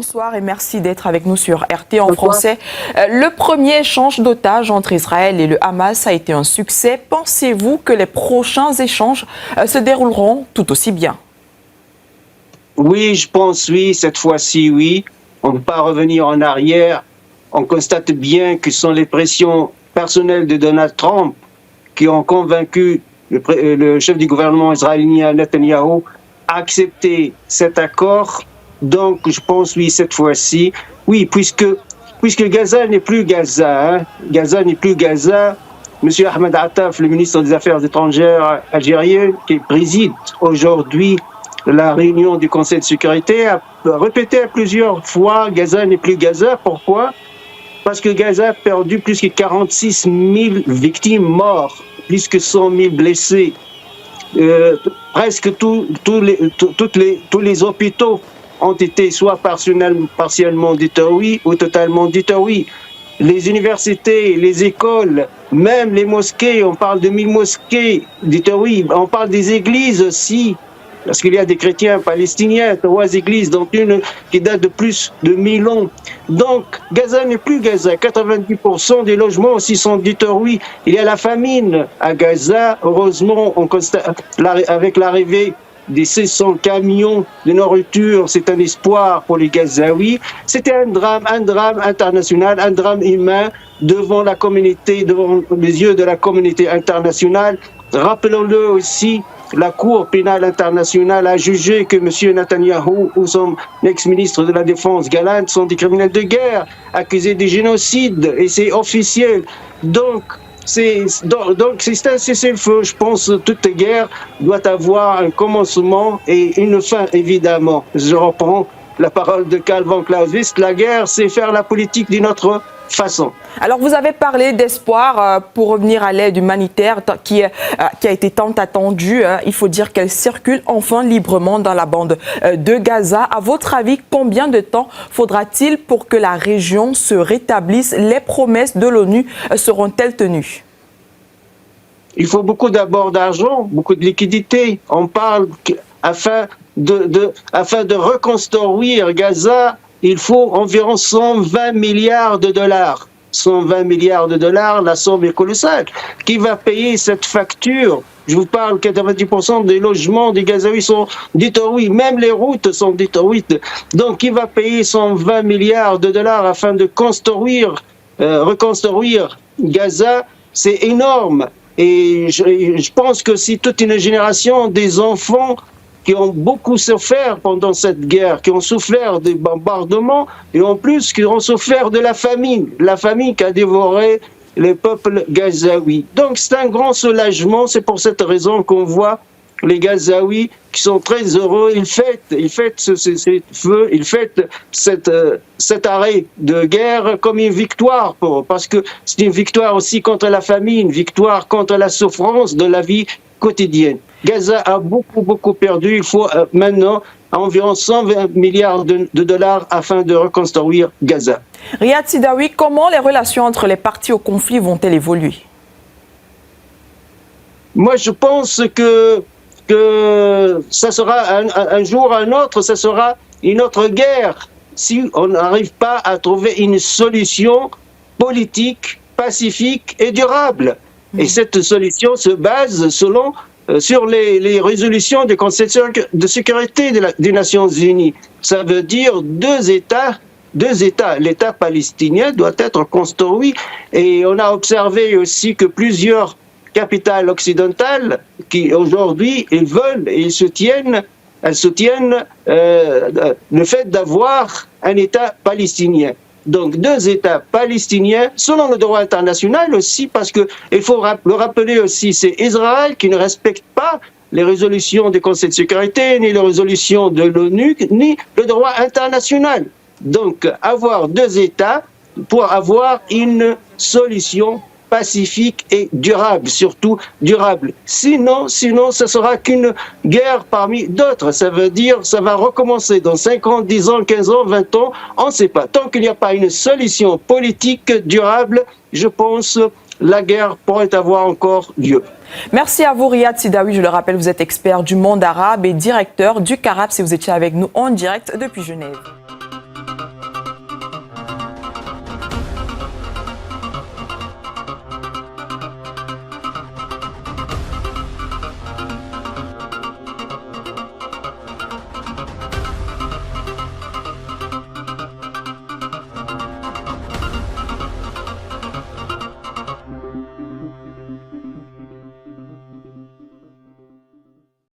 bonsoir et merci d'être avec nous sur RT en français. Le premier échange d'otages entre Israël et le Hamas a été un succès. Pensez-vous que les prochains échanges se dérouleront tout aussi bien? Oui, je pense oui, cette fois-ci oui. On ne peut pas revenir en arrière. On constate bien que ce sont les pressions personnelles de Donald Trump qui ont convaincu le chef du gouvernement israélien Netanyahou à accepter cet accord. Donc, je pense, oui, cette fois-ci, oui, puisque Gaza n'est plus Gaza, hein. Gaza n'est plus Gaza. Monsieur Ahmed Attaf, le ministre des Affaires étrangères algérien, qui préside aujourd'hui la réunion du Conseil de sécurité, a répété à plusieurs fois Gaza n'est plus Gaza. Pourquoi? Parce que Gaza a perdu plus que 46 000 victimes mortes, plus que 100 000 blessés. Presque tous les hôpitaux ont été soit partiellement détruits ou totalement détruits. Les universités, les écoles, même les mosquées, on parle de 1000 mosquées détruites, on parle des églises aussi, parce qu'il y a des chrétiens palestiniens, 3 églises, dont une qui date de plus de 1000 ans. Donc, Gaza n'est plus Gaza. 90% des logements aussi sont détruits. Il y a la famine à Gaza. Heureusement, on constate, avec l'arrivée des 600 camions de nourriture, c'est un espoir pour les Gazaouis. C'était un drame international, un drame humain devant la communauté, devant les yeux de la communauté internationale. Rappelons-le aussi, la Cour pénale internationale a jugé que M. Netanyahou ou son ex-ministre de la Défense, Gallant, sont des criminels de guerre, accusés de génocide, et c'est officiel. Donc, c'est un cessez-le-feu. Je pense que toute guerre doit avoir un commencement et une fin, évidemment. Je reprends la parole de Karl von Clausewitz. La guerre, c'est faire la politique d'une autre façon. Alors, vous avez parlé d'espoir pour revenir à l'aide humanitaire qui a été tant attendue. Il faut dire qu'elle circule enfin librement dans la bande de Gaza. À votre avis, combien de temps faudra-t-il pour que la région se rétablisse? Les promesses de l'ONU seront-elles tenues? Il faut beaucoup d'abord d'argent, beaucoup de liquidités. On parle afin de reconstruire Gaza, il faut environ 120 milliards de dollars. 120 milliards de dollars, la somme est colossale. Qui va payer cette facture? Je vous parle, 90% des logements des Gazaouis sont détruits, même les routes sont détruites. Donc, qui va payer 120 milliards de dollars afin de reconstruire Gaza? C'est énorme. Et je pense que si toute une génération des enfants qui ont beaucoup souffert pendant cette guerre, qui ont souffert des bombardements, et en plus qui ont souffert de la famine qui a dévoré les peuples gazaouis. Donc c'est un grand soulagement, c'est pour cette raison qu'on voit les Gazaouis qui sont très heureux, ils fêtent ce feu, ils fêtent cet arrêt de guerre comme une victoire pour eux, parce que c'est une victoire aussi contre la famine, une victoire contre la souffrance de la vie quotidienne. Gaza a beaucoup perdu. Il faut maintenant environ 120 milliards de dollars afin de reconstruire Gaza. Riyad Sidaoui, comment les relations entre les parties au conflit vont-elles évoluer? Moi, je pense que ça sera un jour ou un autre, ça sera une autre guerre si on n'arrive pas à trouver une solution politique, pacifique et durable. Et cette solution se base sur les résolutions du Conseil de sécurité des Nations Unies. Ça veut dire deux États. L'État palestinien doit être construit. Et on a observé aussi que plusieurs capitales occidentales qui aujourd'hui elles soutiennent le fait d'avoir un État palestinien. Donc 2 États palestiniens, selon le droit international aussi, parce qu'il faut le rappeler aussi, c'est Israël qui ne respecte pas les résolutions du Conseil de sécurité, ni les résolutions de l'ONU, ni le droit international. Donc avoir 2 États pour avoir une solution pacifique et durable, surtout durable. Sinon, ce sera qu'une guerre parmi d'autres. Ça veut dire, ça va recommencer dans 5 ans, 10 ans, 15 ans, 20 ans, on ne sait pas. Tant qu'il n'y a pas une solution politique durable, je pense la guerre pourrait avoir encore lieu. Merci à vous, Riyad Sidaoui. Je le rappelle, vous êtes expert du monde arabe et directeur du CARAB si vous étiez avec nous en direct depuis Genève.